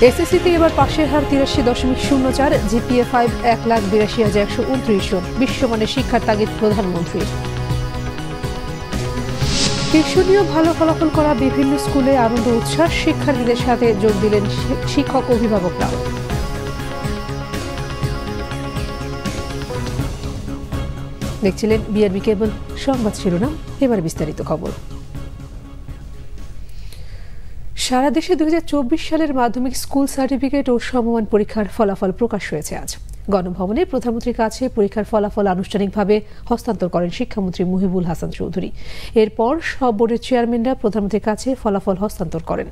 এসএসসিতে এবার পাশের হার 83.04, জিপিএ 5 1,82,129 জন। বিশ্বমানের শিক্ষার তাগিদ প্রধানমন্ত্রীর। শীর্ষণীয় ভালো ফলাফল করা বিভিন্ন স্কুলে আনন্দ উচ্ছ্বাস, শিক্ষার্থীদের সাথে যোগ দিলেন শিক্ষক অভিভাবকরাও। দেখছিলেন বিআরবি কেবল সংবাদ শিরোনাম, এবার বিস্তারিত খবর। সারা দেশে 2024 সালের মাধ্যমিক স্কুল সার্টিফিকেট ও সমমান পরীক্ষার ফলাফল প্রকাশ হয়েছে আজ। গণভবনে প্রধানমন্ত্রীর কাছে পরীক্ষার ফলাফল আনুষ্ঠানিকভাবে হস্তান্তর করেন শিক্ষামন্ত্রী মুহিবুল হাসান চৌধুরী। এরপর সব বোর্ডের চেয়ারম্যানরা প্রধানমন্ত্রীর কাছে ফলাফল হস্তান্তর করেন।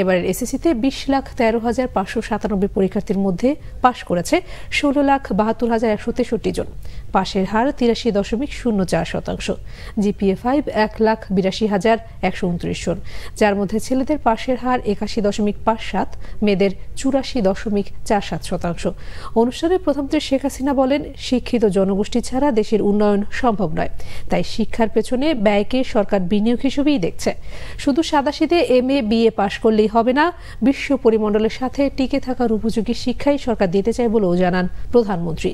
এবারের এসএসসিতে 20,13,597 পরীক্ষার্থীর মধ্যে পাশ করেছে 16,72,163 জন। পাশের হার 83.04%। জিপিএ 5 1,82,129 জন, যার মধ্যে ছেলেদের পাশের হার 81.57, মেয়েদের 84.47%। অনুষ্ঠানে প্রধানমন্ত্রী শেখ হাসিনা বলেন, শিক্ষিত জনগোষ্ঠী ছাড়া দেশের উন্নয়ন সম্ভব নয়। তাই শিক্ষার পেছনে ব্যয়কে সরকার বিনিয়োগ হিসেবেই দেখছে। শুধু সাদাসিধে MA BA পাশ করলেই হবে না, বিশ্ব পরিমণ্ডলের সাথে টিকে থাকার উপযোগী শিক্ষাই সরকার দিতে চায় বলেও জানান প্রধানমন্ত্রী।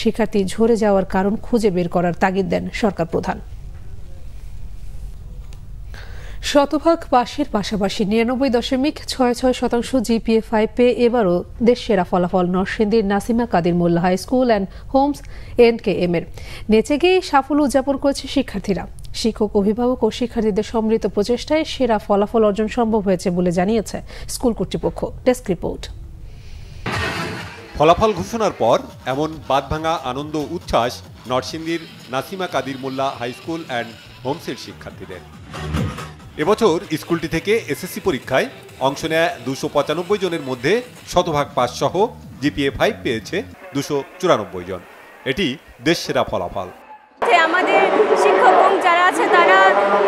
শিক্ষার্থী ঝরে যাওয়ার কারণ খুঁজে বের করার তাগিদ দেন সরকার প্রধান। শতভাগ পাশের পাশাপাশি 99.66% জিপিএ 5 পেয়ে এবারও দেশ সেরা ফলাফল নরসিংদীর Nasima Kadir Molla high school and homes NKM এর। নেচে গিয়ে সাফল্য উদযাপন করেছে শিক্ষার্থীরা। শিক্ষক, অভিভাবক ও শিক্ষার্থীদের সম্মিলিত প্রচেষ্টায় সেরা ফলাফল অর্জন সম্ভব হয়েছে বলে জানিয়েছে স্কুল কর্তৃপক্ষ। Desk report. ফলাফল ঘোষণার পর এমন বাঁধভাঙা আনন্দ উচ্ছ্বাস নরসিংদীর Nasima Kadir Molla high school and হোমসের শিক্ষার্থীদের। এবছর স্কুলটি থেকে এসএসসি পরীক্ষায় অংশ নেয় 295 জনের মধ্যে শতভাগ পাস সহ জিপিএ 5 পেয়েছে 294 জন। এটি দেশ সেরা ফলাফল। আমাদের শিক্ষক যারা আছে তারা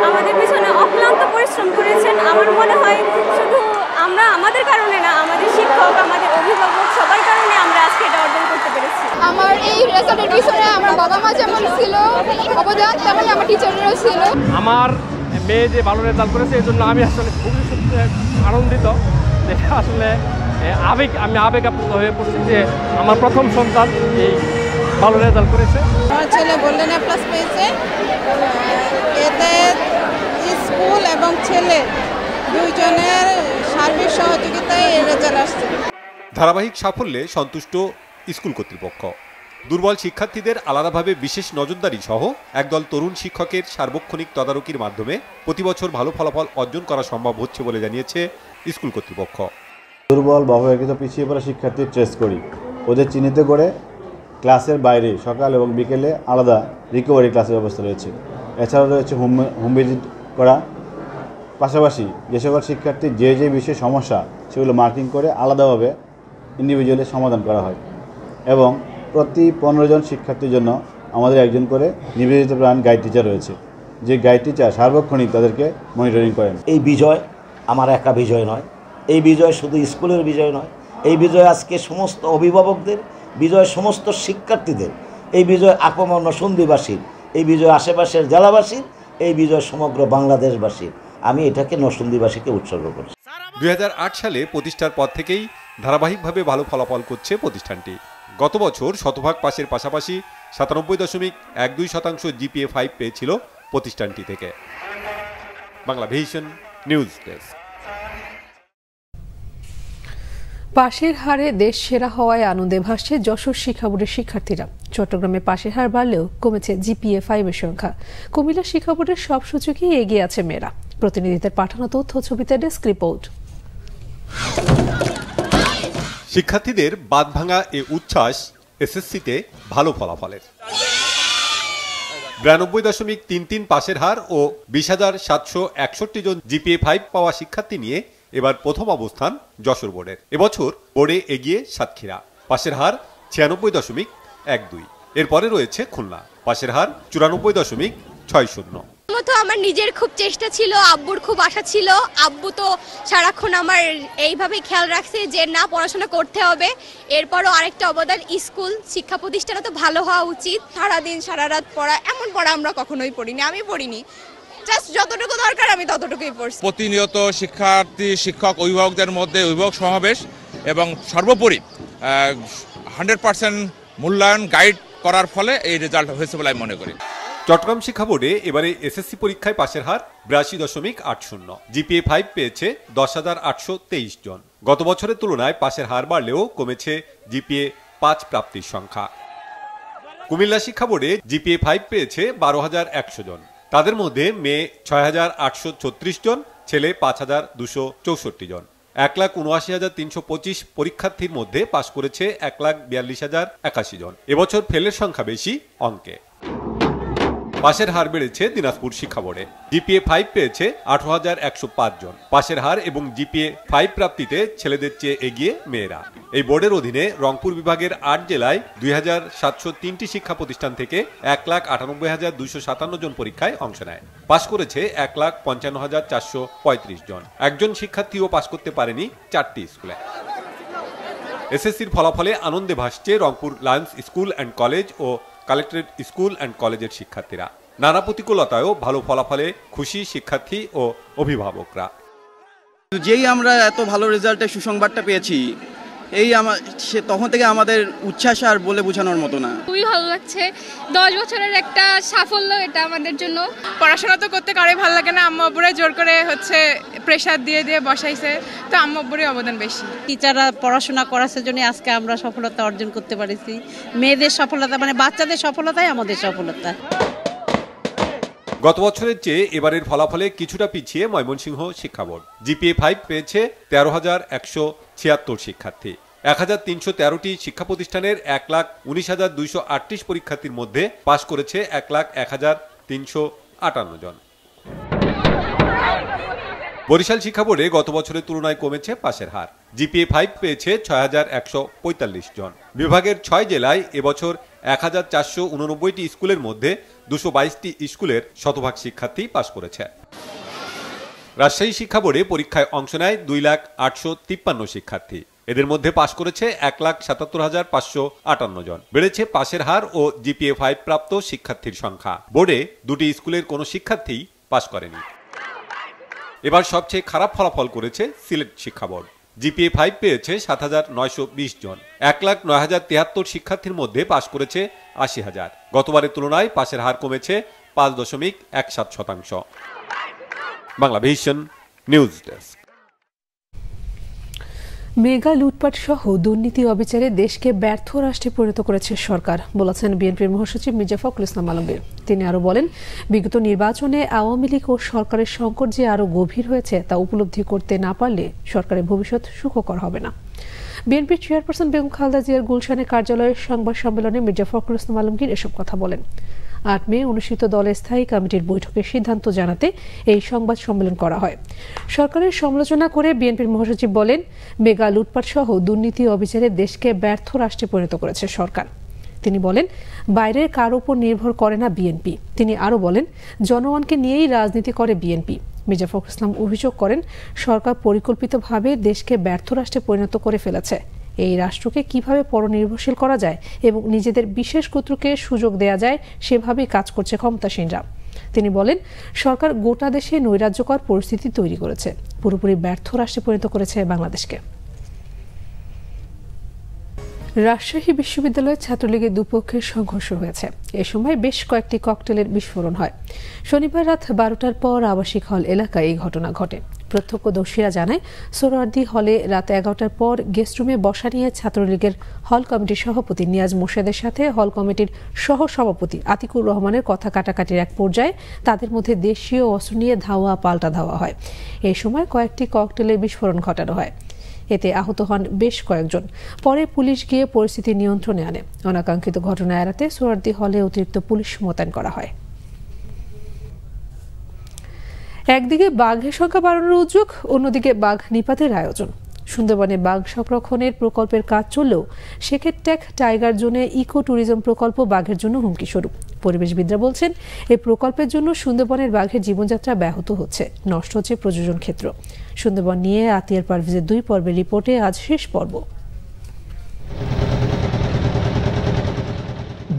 আমাদের পিছনে অক্লান্ত পরিশ্রম করেছেন। আমার মনে হয় শুধু আমরা আমাদের কারণে না, আমাদের শিক্ষক, আমাদের অভিভাবক সবার কারণে আমরা আজকে এটা অর্জন করতে পেরেছি। আমার এই রেজাল্টের পিছনে আমার বাবা মা যেমন ছিল অবদান, তেমনি আমার টিচাররাও ছিল। আমার মেয়ে যে ভালো রেজাল্ট করেছে এই জন্য আমি আসলে খুবই আনন্দিত। এটা আসলে আমি আবেগাপ্লুত হয়ে পড়ছি যে আমার প্রথম সন্তান এই ভালো রেজাল্ট করেছে। আমার ছেলে গোল্ডেন A+ পেয়েছে। এতে স্কুল এবং ছেলে দুইজনের সার্বিক সহযোগিতায় এই রেজাল্ট আসছে। ধারাবাহিক সাফল্যে সন্তুষ্ট স্কুল কর্তৃপক্ষ। দুর্বল শিক্ষার্থীদের আলাদাভাবে বিশেষ নজরদারি সহ একদল তরুণ শিক্ষকের সার্বক্ষণিক তদারকির মাধ্যমে প্রতি বছর ভালো ফলাফল অর্জন করা সম্ভব হচ্ছে বলে জানিয়েছে স্কুল কর্তৃপক্ষ। দুর্বল বা অবহেলিত পিছিয়ে পড়া শিক্ষার্থী ট্রেস করি, ওদের চিহ্নিত করে ক্লাসের বাইরে সকাল এবং বিকেলে আলাদা রিকভারি ক্লাসের ব্যবস্থা রয়েছে। এছাড়াও রয়েছে হোম ভিজিট করা। পাশাপাশি যে সকল শিক্ষার্থীর যে বিষয়ে সমস্যা সেগুলো মার্কিং করে আলাদাভাবে ইন্ডিভিজুয়ালি সমাধান করা হয় এবং প্রতি 15 জন শিক্ষার্থীর জন্য আমাদের একজন করে নিবেদিত প্রাণ গাইড টিচার রয়েছে, যে গাইড টিচার সার্বক্ষণিক তাদেরকে মনিটরিং করেন। এই বিজয় আমার একা বিজয় নয়, এই বিজয় শুধু স্কুলের বিজয় নয়, এই বিজয় আজকে সমস্ত অভিভাবকদের বিজয়, সমস্ত শিক্ষার্থীদের এই বিজয়, আপামর নরসিংদীবাসীর এই বিজয়, আশেপাশের জেলাবাসীর এই বিজয়, সমগ্র বাংলাদেশবাসীর। আমি এটাকে নরসিংদীবাসীকে উৎসর্গ করছি। 2008 সালে প্রতিষ্ঠার পর থেকেই ধারাবাহিকভাবে ভালো ফলাফল করছে প্রতিষ্ঠানটি। গত বছর শতভাগ পাশের পাশাপাশি 97.12% জিপিএ 5 পেয়েছিল প্রতিষ্ঠানটি থেকে। Bangla Vision news desk. পাশের হারে দেশ সেরা হওয়ায় আনন্দে ভাসছে যশোর শিক্ষা বোর্ডের শিক্ষার্থীরা। চট্টগ্রামে পাশের হার বাড়লেও কমেছে জিপিএ 5 এর সংখ্যা। কুমিল্লা শিক্ষা বোর্ডের সব সূচকেই এগিয়ে আছে মেয়েরা। প্রতিনিধিদের পাঠানো তথ্য ছবিতে ডেস্ক রিপোর্ট। শিক্ষার্থীদের বাঁধভাঙা এ উচ্ছ্বাস এসএসসিতে ভালো ফলাফলের। 92.33 পাশের হার ও 20,761 জন জিপিএ 5 পাওয়া শিক্ষার্থী নিয়ে এবার প্রথম অবস্থান যশোর বোর্ডের। এবছর বোর্ডে এগিয়ে সাতক্ষীরা, পাশের হার 96.12। এরপরে রয়েছে খুলনা, পাশের হার 94.60। আমার নিজের খুব চেষ্টা ছিল, আব্বুর খুব আশা ছিল। আব্বু তো সারাক্ষণ আমার এইভাবে খেয়াল রাখছে যে না, পড়াশোনা করতে হবে। এরপরও আরেকটা অবদান, স্কুল শিক্ষা প্রতিষ্ঠানে তো ভালো হওয়া উচিত। সারাদিন সারা রাত পড়া, এমন পড়া আমরা কখনোই পড়িনি, আমি পড়িনি। জাস্ট যতটুকু দরকার আমি ততটুকুই পড়ছি। প্রতিনিয়ত শিক্ষার্থী, শিক্ষক, অভিভাবকদের মধ্যে অভিভাবক সমাবেশ এবং সর্বোপরি 100% মূল্যায়ন গাইড করার ফলে এই রেজাল্ট হয়েছে বলে আমি মনে করি। চট্টগ্রাম শিক্ষা বোর্ডে এবারে এসএসসি পরীক্ষায় পাশের হার 82.80, জিপিএ 5 পেয়েছে 10,823 জন। গত বছরের তুলনায় পাশের হার বাড়লেও কমেছে জিপিএ 5 প্রাপ্তির সংখ্যা। কুমিল্লা শিক্ষা বোর্ডে জিপিএ 5 পেয়েছে 12,100 জন। তাদের মধ্যে মেয়ে 6,836 জন, ছেলে 5,264 জন। 1,79,325 পরীক্ষার্থীর মধ্যে পাশ করেছে 1,42,081 জন। এবছর ফেলের সংখ্যা বেশি অঙ্কে। পাশের হার বেড়েছে দিনাজপুর শিক্ষা বোর্ডে, জিপিএ 5 পেয়েছে 18,105 জন। পাশের হার এবং জিপিএ 5 প্রাপ্তিতে ছেলেদের চেয়ে এগিয়ে মেয়েরা। এই বোর্ডের অধীনে রংপুর বিভাগের 8 জেলায় 2,703টি শিক্ষা প্রতিষ্ঠান থেকে 1,98,257 জন পরীক্ষায় অংশ নেয়। পাশ করেছে 1,55,435 জন। একজন শিক্ষার্থীও পাশ করতে পারেনি 4টি স্কুলে। এসএসসির ফলাফলে আনন্দে ভাসছে Rangpur Lions School and College ও কালেক্টরেট স্কুল অ্যান্ড কলেজের শিক্ষার্থীরা। নানা প্রতিকূলতায়ও ভালো ফলাফলে খুশি শিক্ষার্থী ও অভিভাবকরা। যেই আমরা এত ভালো রেজাল্টের সুসংবাদটা পেয়েছি, তখন থেকে আমাদের উচ্ছ্বাস আর বলে বোঝানোর মতো না। খুবই ভালো লাগছে, 10 বছরের একটা সাফল্য এটা আমাদের জন্য। পড়াশোনা তো করতে কারোই ভালো লাগে না, আম্মু আব্বুরা জোর করে প্রেশার দিয়ে বসাইছে, তো আম্মু আব্বুরই অবদান বেশি। টিচাররা পড়াশোনা করার জন্য আজকে আমরা সফলতা অর্জন করতে পারছি। মেয়েদের সফলতা মানে বাচ্চাদের সফলতাই আমাদের সফলতা। গত বছরের চেয়ে এবারের ফলাফলে কিছুটা পিছিয়ে ময়মনসিংহ শিক্ষা বোর্ড। জিপিএ 5 পেয়েছে 13,176 শিক্ষার্থী। 1,313টি শিক্ষা প্রতিষ্ঠানের 1,19,238 পরীক্ষার্থীর মধ্যে পাশ করেছে 1,01,358 জন। বরিশাল শিক্ষা বোর্ডে গত বছরের তুলনায় কমেছে পাশের হার, জিপিএ 5 পেয়েছে 6,145 জন। বিভাগের 6 জেলায় এবছর 1,489টি স্কুলের মধ্যে 222টি স্কুলের শতভাগ শিক্ষার্থী পাশ করেছে। রাজশাহী শিক্ষা বোর্ডে পরীক্ষায় অংশ নেয় 2,853 শিক্ষার্থী। এদের মধ্যে পাশ করেছে 1,77,558 জন। বেড়েছে পাশের হার ও জিপিএ 5 প্রাপ্ত শিক্ষার্থীর সংখ্যা। বোর্ডে 2টি স্কুলের কোনো শিক্ষার্থী পাশ করেনি। এবার সবচেয়ে খারাপ ফলাফল করেছে সিলেট শিক্ষা বোর্ড। জিপিএ 5 পেয়েছে 7,920 জন। 1,09,073 শিক্ষার্থীর মধ্যে পাশ করেছে 80,000। গতবারের তুলনায় পাশের হার কমেছে 5.17%। Bangla Vision news desk. Mega লুটপাট সহ দুর্নীতি অবিচারে দেশকে ব্যর্থ রাষ্ট্রে পরিণত করেছে সরকার, বলেছেন বিএনপির মহাসচিব মির্জা ফখরুল ইসলাম আলমগীর। তিনি আরো বলেন, বিগত নির্বাচনে আওয়ামী লীগ ও সরকারের সংকট যে আরো গভীর হয়েছে তা উপলব্ধি করতে না পারলে সরকারের ভবিষ্যৎ সুখকর হবে না। বিএনপির চেয়ারপারসন বেগম খালেদা জিয়ার গুলশানের কার্যালয়ের সংবাদ সম্মেলনে মির্জা ফখরুল ইসলাম আলমগীর এসব কথা বলেন। 8 মে অনুষ্ঠিত দলের স্থায়ী কমিটির বৈঠকের সিদ্ধান্ত জানাতে এই সংবাদ সম্মেলন করা হয়। সরকারের সমালোচনা করে বিএনপির মহাসচিব বলেন, মেগা লুটপাট সহ দুর্নীতি অবিচারে দেশকে ব্যর্থ রাষ্ট্রে পরিণত করেছে সরকার। তিনি বলেন, বাইরের কার উপর নির্ভর করে না বিএনপি। তিনি আরো বলেন, জনগণকে নিয়েই রাজনীতি করে বিএনপি। মির্জা ফখরুল ইসলাম অভিযোগ করেন, সরকার পরিকল্পিতভাবে দেশকে ব্যর্থ রাষ্ট্রে পরিণত করে ফেলেছে। এই রাষ্ট্রকে কিভাবে পরনির্ভরশীল করা যায় এবং নিজেদের বিশেষ গোত্রকে সুযোগ দেয়া যায় সেভাবেই কাজ করছে ক্ষমতাসীনরা। তিনি বলেন, সরকার গোটা দেশে নৈরাজ্যকর পরিস্থিতি তৈরি করেছে, পুরোপুরি ব্যর্থ রাষ্ট্রে পরিণত করেছে বাংলাদেশকে। রাজশাহী বিশ্ববিদ্যালয়ে ছাত্রলীগের দুপক্ষের সংঘর্ষ হয়েছে। এ সময় বেশ কয়েকটি ককটেলের বিস্ফোরণ হয়। শনিবার রাত 12টার পর আবাসিক হল এলাকায় এই ঘটনা ঘটে। প্রত্যক্ষদর্শীরা জানায়, সোহরাওয়ার্দী হলে রাত 11টার পর গেস্টরুমে বসা নিয়ে ছাত্রলীগের হল কমিটির সভাপতি নিয়াজ মোর্শেদের সাথে হল কমিটির সহ সভাপতি আতিকুর রহমানের কথা কাটাকাটির এক পর্যায়ে তাদের মধ্যে দেশীয় অস্ত্র নিয়ে ধাওয়া পাল্টা ধাওয়া হয়। এই সময় কয়েকটি ককটেলের বিস্ফোরণ ঘটানো হয়। এতে আহত হন বেশ কয়েকজন। পরে পুলিশ গিয়ে পরিস্থিতি নিয়ন্ত্রণে আনে। অনাকাঙ্ক্ষিত ঘটনা এড়াতে সোহরাওয়ার্দী হলে অতিরিক্ত পুলিশ মোতায়েন করা হয়। একদিকে বাঘের সংখ্যা বাড়ানোর উদ্যোগ, অন্যদিকে বাঘ নিপাতের আয়োজন। সুন্দরবনে বাঘ সংরক্ষণের প্রকল্পের কাজ চললেও সেক্ষেত্রে টাইগার জোনে ইকো ট্যুরিজম প্রকল্প বাঘের জন্য হুমকি স্বরূপ। পরিবেশবিদরা বলছেন, এই প্রকল্পের জন্য সুন্দরবনের বাঘের জীবনযাত্রা ব্যাহত হচ্ছে, নষ্ট হচ্ছে প্রজনন ক্ষেত্র। সুন্দরবন নিয়ে আতিয়ার পারভেজের 2 পর্বের রিপোর্টে আজ শেষ পর্ব।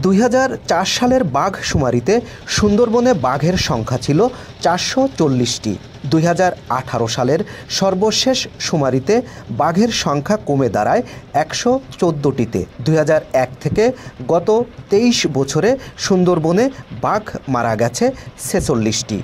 2004 সালের বাঘ শুমারিতে সুন্দরবনে বাঘের সংখ্যা ছিল 440টি। 2018 সালের সর্বশেষ শুমারিতে বাঘের সংখ্যা কমে দাঁড়ায় 114টিতে। 2001 থেকে গত 23 বছরে সুন্দরবনে বাঘ মারা গেছে 46টি।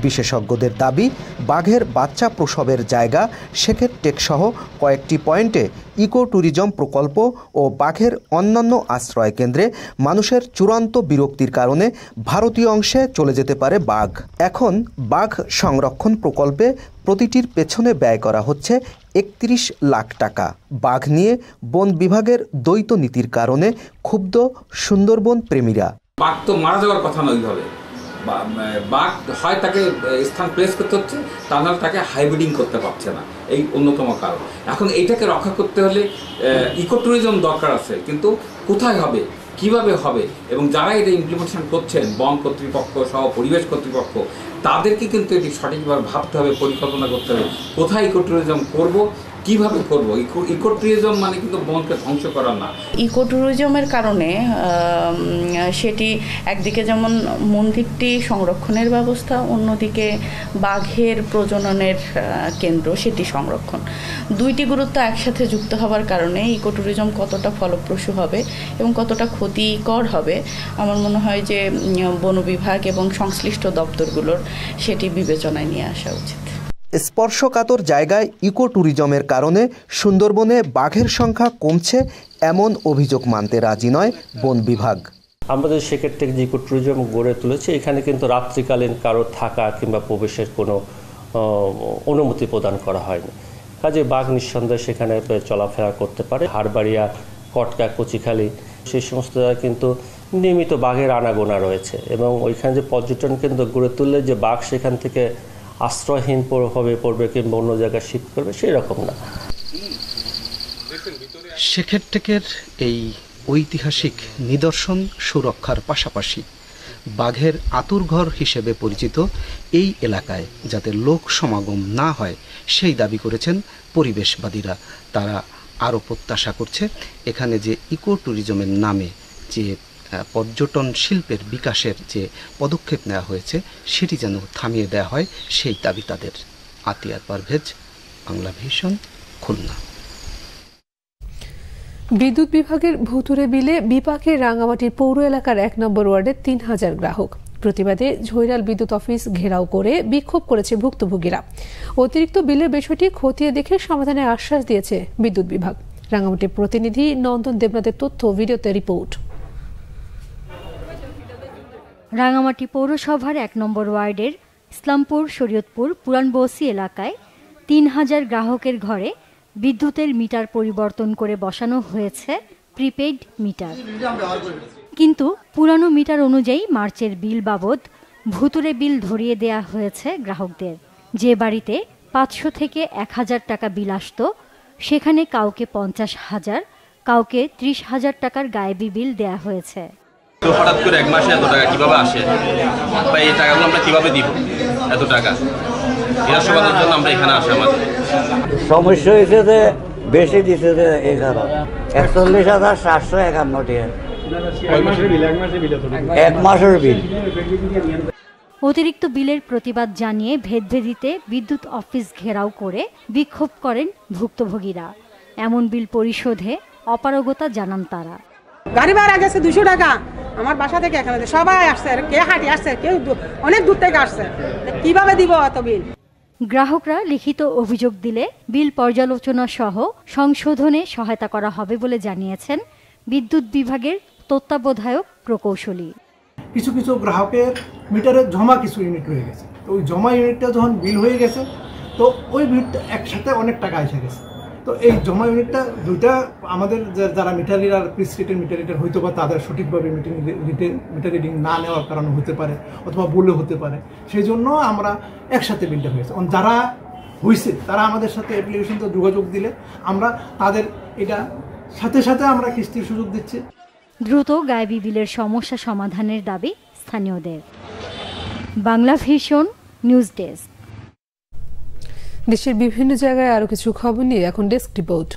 বিশেষজ্ঞদের দাবি, বাঘের বাচ্চা প্রসবের জায়গা শেখের টেকসহ কয়েকটি পয়েন্টে ইকো ট্যুরিজম প্রকল্প ও বাঘের অন্যান্য আশ্রয় কেন্দ্রে মানুষের চূড়ান্ত বিরক্তির কারণে ভারতীয় অংশে চলে যেতে পারে বাঘ। এখন বাঘ সংরক্ষণ প্রকল্পে প্রতিটির পেছনে ব্যয় করা হচ্ছে 31 লাখ টাকা। বাঘ নিয়ে বন বিভাগের দ্বৈত নীতির কারণে ক্ষুব্ধ সুন্দরবন প্রেমীরা। বাঘ তো মারা যাওয়ার কথা নয়, ওইভাবে বাঘ হয় তাকে স্থান প্লেস করতে হচ্ছে, তা নাহলে তাকে হাইব্রিডিং করতে পারছে না, এই অন্যতম কারণ। এখন এইটাকে রক্ষা করতে হলে ইকো ট্যুরিজম দরকার আছে, কিন্তু কোথায় হবে, কিভাবে হবে, এবং যারা এটা ইমপ্লিমেন্টেশন করছেন বন কর্তৃপক্ষ সহ পরিবেশ কর্তৃপক্ষ, তাদেরকে কিন্তু এটি সঠিকভাবে ভাবতে হবে, পরিকল্পনা করতে হবে কোথায় ইকো ট্যুরিজম করবো, কিভাবে করব। ইকো ট্যুরিজম মানে কিন্তু বনকে ধ্বংস করা না। ইকো ট্যুরিজমের কারণে সেটি একদিকে যেমন মন্দিরটি সংরক্ষণের ব্যবস্থা, অন্যদিকে বাঘের প্রজননের কেন্দ্র সেটি সংরক্ষণ, দুইটি গুরুত্ব একসাথে যুক্ত হওয়ার কারণে ইকো ট্যুরিজম কতটা ফলপ্রসূ হবে এবং কতটা ক্ষতিকর হবে, আমার মনে হয় যে বন বিভাগ এবং সংশ্লিষ্ট দপ্তরগুলোর সেটি বিবেচনায় নিয়ে আসা উচিত। স্পর্শকাতর জায়গায় ইকো ট্যুরিজমের কারণে সুন্দরবনে বাঘের সংখ্যা কমছে এমন অভিযোগ মানতে রাজি নয় বন বিভাগ। আমাদের সেক্ষেত্রে যে ইকো ট্যুরিজম গড়ে তুলেছে, এখানে কিন্তু রাত্রিকালীন কারো থাকা কিংবা প্রবেশের কোনো অনুমতি প্রদান করা হয়নি। কাজে বাঘ নিঃসন্দেহে সেখানে চলাফেরা করতে পারে। হারবাড়িয়া, কটকা, কচিখালি সেই সমস্ত জায়গায় কিন্তু নিয়মিত বাঘের আনাগোনা রয়েছে, এবং ওইখানে যে পর্যটন কেন্দ্র গড়ে তুললে যে বাঘ সেখান থেকে আশ্রয়হীন হবে পড়বে কিংবা অন্য জায়গায় শিফট করবে সেই রকম না। শেখের টেকের এই ঐতিহাসিক নিদর্শন সুরক্ষার পাশাপাশি বাঘের আতুরঘর হিসেবে পরিচিত এই এলাকায় যাতে লোক সমাগম না হয় সেই দাবি করেছেন পরিবেশবাদীরা। তারা আরও প্রত্যাশা করছে এখানে যে ইকো ট্যুরিজমের নামে যে পর্যটন শিল্পের বিকাশের যে পদক্ষেপ নেওয়া হয়েছে সেটি যেন থামিয়ে দেওয়া হয়, সেই দাবি তাদের। আতিয়ার পারভেজ, বাংলা ভিশন, খুলনা। বিদ্যুৎ বিভাগের ভুতুরে বিলে বিপাকে রাঙামাটির পৌর এলাকার 1 নম্বর ওয়ার্ডের 3000 গ্রাহক। প্রতিবাদে ঝৈরাল বিদ্যুৎ অফিস ঘেরাও করে বিক্ষোভ করেছে ভুক্তভোগীরা। অতিরিক্ত বিলের বিষয়টি খতিয়ে দেখে সমাধানের আশ্বাস দিয়েছে বিদ্যুৎ বিভাগ। রাঙামাটির প্রতিনিধি নন্দন দেবনাথের তথ্য, ভিডিওতে রিপোর্ট। রাঙামাটি পৌরসভার 1 নম্বর ওয়ার্ডের ইসলামপুর, শরীয়তপুর, পুরানবসি এলাকায় 3000 গ্রাহকের ঘরে বিদ্যুতের মিটার পরিবর্তন করে বসানো হয়েছে প্রিপেইড মিটার। কিন্তু পুরানো মিটার অনুযায়ী মার্চের বিল বাবদ ভুতুরে বিল ধরিয়ে দেয়া হয়েছে গ্রাহকদের। যে বাড়িতে 500 থেকে 1000 টাকা বিল আসতো, সেখানে কাউকে 50,000, কাউকে 30,000 টাকার গায়েবী বিল দেয়া হয়েছে। তো হঠাৎ করে 1 মাসে এত টাকা কিভাবে আসে, বা এই টাকাগুলো আমরা কিভাবে দিব, এত টাকা এর সমাধানের জন্য আমরা এখানে আসি। আমাদের সমস্যা হয়েছে যে বেশি দিচ্ছে যে 41,751 টাকা। 1 মাসের বিল। অতিরিক্ত বিলের প্রতিবাদ জানিয়ে ভেদভেদিতে বিদ্যুৎ অফিস ঘেরাও করে বিক্ষোভ করেন ভুক্তভোগীরা। এমন বিল পরিশোধে অপারগতা জানান তারা। গাড়ি ভাড়া গেছে 200 টাকা, আমার বাসা থেকে এখানে সবাই আসছে, কে হাঁটি আসছে, কেউ অনেক দূর থেকে আসছে, কিভাবে দিব এত বিল? গ্রাহকরা লিখিত অভিযোগ দিলে বিল পর্যালোচনা সহ সংশোধনে সহায়তা করা হবে বলে জানিয়েছেন বিদ্যুৎ বিভাগের তত্ত্বাবধায়ক প্রকৌশলী। কিছু কিছু গ্রাহকের মিটারে জমা কিছু ইউনিট রয়ে গেছে, তো ওই জমা ইউনিটটা যখন বিল হয়ে গেছে, তো ওই বিলটা একসাথে অনেক টাকা এসে গেছে। তো এই জমা ইউনিটটা দুইটা আমাদের যারা মিটার রিডার, প্রিস্ক্রিপ্টেড মিটার রিডার হয়তো বা তাদের সঠিকভাবে মিটার রিডিং না নেওয়ার কারণে হতে পারে, অথবা বলে হতে পারে, সেই জন্য আমরা একসাথে বিলটা হয়েছে। যারা হয়েছে তারা আমাদের সাথে অ্যাপ্লিকেশনটা যোগাযোগ দিলে আমরা তাদের এটা সাথে সাথে আমরা কিস্তির সুযোগ দিচ্ছি। দ্রুত গায়েবী বিলের সমস্যা সমাধানের দাবি স্থানীয়দের। Bangla Vision news desk. দেশের বিভিন্ন জায়গায় আরো কিছু খবর নিয়ে এখন ডেস্ক রিপোর্ট।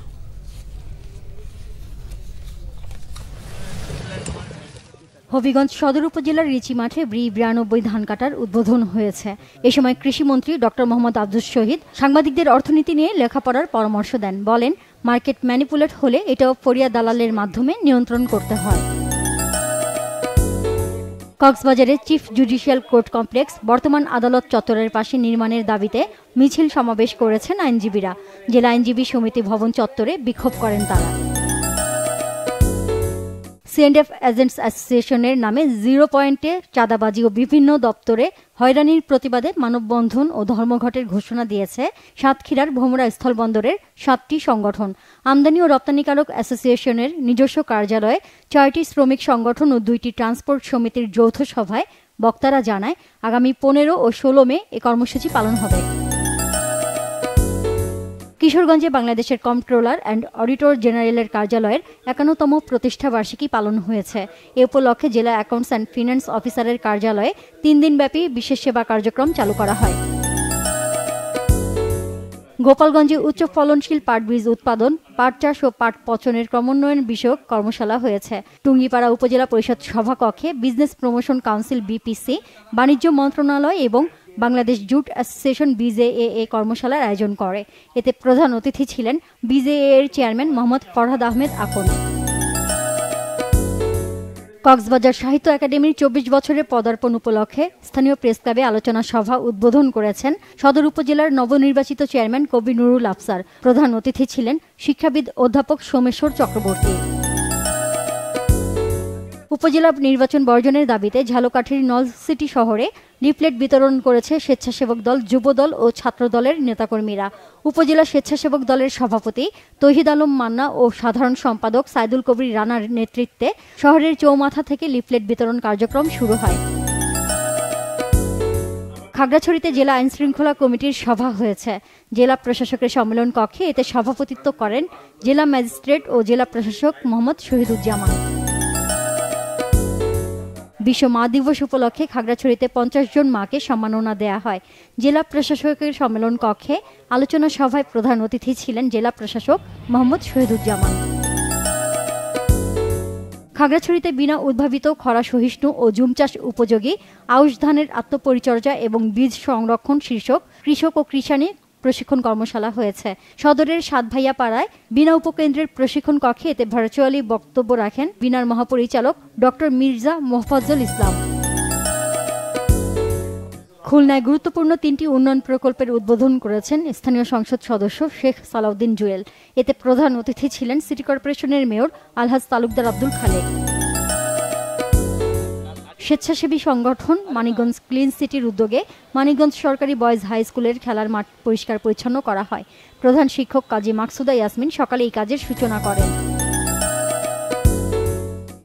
হবিগঞ্জ সদর উপজেলার রিচি মাঠে BRI-92 ধান কাটার উদ্বোধন হয়েছে। এ সময় কৃষিমন্ত্রী ডক্টর মোহাম্মদ আব্দুস শহীদ সাংবাদিকদের অর্থনীতি নিয়ে লেখাপড়ার পরামর্শ দেন। বলেন, মার্কেট ম্যানিপুলেট হলে এটাও ফরিয়া দালালের মাধ্যমে নিয়ন্ত্রণ করতে হয়। কক্সবাজারের চিফ জুডিশিয়াল কোর্ট কমপ্লেক্স বর্তমান আদালত চত্বরের পাশে নির্মাণের দাবিতে মিছিল সমাবেশ করেছেন আইনজীবীরা। জেলা আইনজীবী সমিতি ভবন চত্বরে বিক্ষোভ করেন তারা। C&F এজেন্টস অ্যাসোসিয়েশনের নামে 0 পয়েন্টে চাঁদাবাজি ও বিভিন্ন দপ্তরে হয়রানির প্রতিবাদে মানববন্ধন ও ধর্মঘটের ঘোষণা দিয়েছে সাতক্ষীরার ভোমরা স্থলবন্দরের 7টি সংগঠন। আমদানি ও রপ্তানিকারক অ্যাসোসিয়েশনের নিজস্ব কার্যালয়ে 4টি শ্রমিক সংগঠন ও 2টি ট্রান্সপোর্ট সমিতির যৌথ সভায় বক্তারা জানায়, আগামী 15 ও 16 মে এ কর্মসূচি পালন হবে। কিশোরগঞ্জে বাংলাদেশের কন্ট্রোলার অ্যান্ড অডিটর জেনারেলের কার্যালয়ের 51তম প্রতিষ্ঠা বার্ষিকী পালন হয়েছে। এ উপলক্ষে জেলা অ্যাকাউন্টস অ্যান্ড ফিন্যান্স অফিসারের কার্যালয়ে 3 দিনব্যাপী বিশেষ সেবা কার্যক্রম চালু করা হয়। গোপালগঞ্জে উচ্চ ফলনশীল পাট বীজ উৎপাদন, পাট চাষ ও পাট পচনের ক্রমোন্নয়ন বিষয়ক কর্মশালা হয়েছে। টুঙ্গিপাড়া উপজেলা পরিষদ সভাকক্ষে বিজনেস প্রমোশন কাউন্সিল BPC, বাণিজ্য মন্ত্রণালয় এবং বাংলাদেশ জুট অ্যাসোসিয়েশন BJAA কর্মশালার আয়োজন করে। এতে প্রধান অতিথি ছিলেন BJAA এর চেয়ারম্যান মোহাম্মদ ফরহাদ আহমেদ আকন। কক্সবাজার সাহিত্য একাডেমির 24 বছরের পদার্পণ উপলক্ষে স্থানীয় প্রেস ক্লাবে আলোচনা সভা উদ্বোধন করেছেন সদর উপজেলার নবনির্বাচিত চেয়ারম্যান কবি নুরুল আফসার। প্রধান অতিথি ছিলেন শিক্ষাবিদ অধ্যাপক সোমেশ্বর চক্রবর্তী। উপজেলা নির্বাচন বর্জনের দাবিতে ঝালকাঠির নলসিটি শহরে লিফলেট বিতরণ করেছে স্বেচ্ছাসেবক দল, যুবদল ও ছাত্র দলের নেতাকর্মীরা। উপজেলা স্বেচ্ছাসেবক দলের সভাপতি তৌহিদ আলম মান্না ও সাধারণ সম্পাদক সাইদুল কবির রানার নেতৃত্বে শহরের চৌমাথা থেকে লিফলেট বিতরণ কার্যক্রম শুরু হয়। খাগড়াছড়িতে জেলা আইন শৃঙ্খলা কমিটির সভা হয়েছে। জেলা প্রশাসকের সম্মেলন কক্ষে এতে সভাপতিত্ব করেন জেলা ম্যাজিস্ট্রেট ও জেলা প্রশাসক মোহাম্মদ শহীদুজ্জামান। বিশ্ব মা দিবস উপলক্ষে খাগড়াছড়িতে 50 জন মাকে সম্মাননা দেয়া হয়। জেলা প্রশাসকের সম্মেলন কক্ষে আলোচনা সভায় প্রধান অতিথি ছিলেন জেলা প্রশাসক মোহাম্মদ শহীদুজ্জামান। খাগড়াছড়িতে বিনা উদ্ভাবিত খরা সহিষ্ণু ও জুম চাষ উপযোগী আউশ ধানের আত্মপরিচর্যা এবং বীজ সংরক্ষণ শীর্ষক কৃষক ও কৃষাণী প্রশিক্ষণ কর্মশালা হয়েছে। সদরের সাতভাইয়া পাড়ায় বিনা উপকেন্দ্রের প্রশিক্ষণ কক্ষে এতে ভার্চুয়ালি বক্তব্য রাখেন বিনার মহাপরিচালক ডক্টর মির্জা মোফাজ্জল ইসলাম। খুলনায় গুরুত্বপূর্ণ 3টি উন্নয়ন প্রকল্পের উদ্বোধন করেছেন স্থানীয় সংসদ সদস্য শেখ সালাউদ্দিন জুয়েল। এতে প্রধান অতিথি ছিলেন সিটি কর্পোরেশনের মেয়র আলহাজ তালুকদার আব্দুল খালেক। স্বেচ্ছাসেবী সংগঠন মানিকগঞ্জ ক্লিন সিটির উদ্যোগে মানিকগঞ্জ সরকারি বয়েজ হাই স্কুলের খেলার মাঠ পরিষ্কার পরিচ্ছন্ন করা হয়। প্রধান শিক্ষক কাজী মাকসুদা ইয়াসমিন সকালে এই কাজের সূচনা করেন।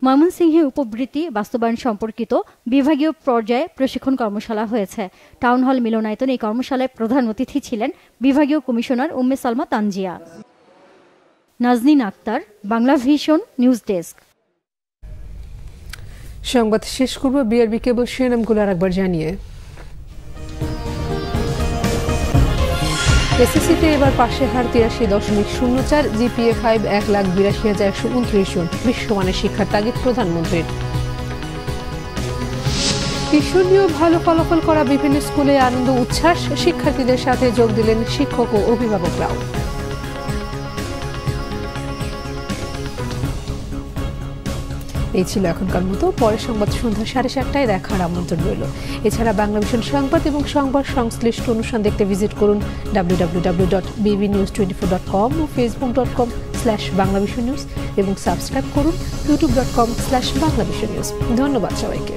ময়মনসিংহে উপবৃত্তি বাস্তবায়ন সম্পর্কিত বিভাগীয় পর্যায়ে প্রশিক্ষণ কর্মশালা হয়েছে। টাউন হল মিলনায়তনে এই কর্মশালায় প্রধান অতিথি ছিলেন বিভাগীয় commissioner Umme Salma Tanzia. Nazneen Akter, Bangla Vision news desk. সংবাদ শেষ করব বিআরবি কেবল শিরোনামগুলো আরেকবার জানিয়ে। এসএসসিতে এবার পাশের হার 83.04, জিপিএ 5 1,82,129 জন। বিশ্বমানের শিক্ষার তাগিদ প্রধানমন্ত্রীর। ঈশ্বরীয় ভালো ফলাফল করা বিভিন্ন স্কুলে আনন্দ উচ্ছ্বাস, শিক্ষার্থীদের সাথে যোগ দিলেন শিক্ষক ও অভিভাবকরাও। এই ছিল এখনকার মতো। পরের সংবাদ সন্ধ্যা 7:30টায় দেখার আমন্ত্রণ রইল। এছাড়া বাংলা ভিশন সংবাদ এবং সংবাদ সংশ্লিষ্ট অনুষ্ঠান দেখতে ভিজিট করুন www.bbnews24.com ও facebook.com/banglavisionnews এবং সাবস্ক্রাইব করুন youtube.com/banglavisionnews। ধন্যবাদ সবাইকে।